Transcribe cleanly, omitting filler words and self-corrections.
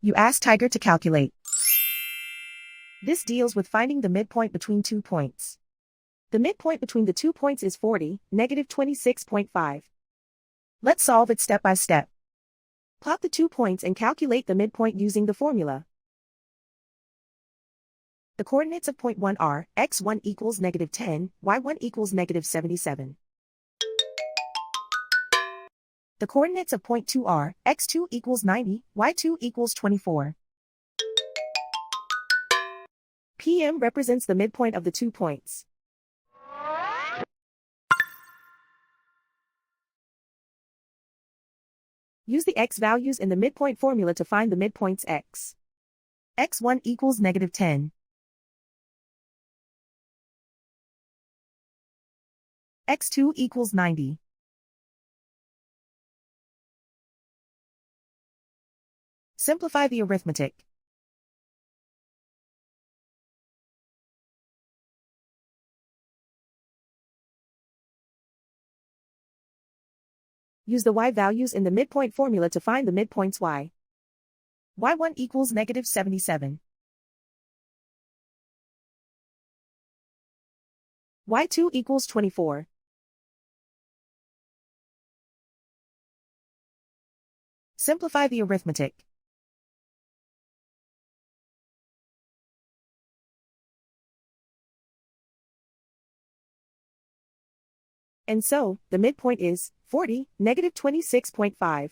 You ask Tiger to calculate. This deals with finding the midpoint between 2 points. The midpoint between the 2 points is 40, negative 26.5. Let's solve it step by step. Plot the 2 points and calculate the midpoint using the formula. The coordinates of point 1 are, x1 equals negative 10, y1 equals negative 77. The coordinates of point 2 are, x2 equals 90, y2 equals 24. PM represents the midpoint of the 2 points. Use the x values in the midpoint formula to find the midpoints x. x1 equals negative 10. x2 equals 90. Simplify the arithmetic. Use the y values in the midpoint formula to find the midpoints y. y1 equals negative 77. y2 equals 24. Simplify the arithmetic. And so, the midpoint is 40, negative 26.5.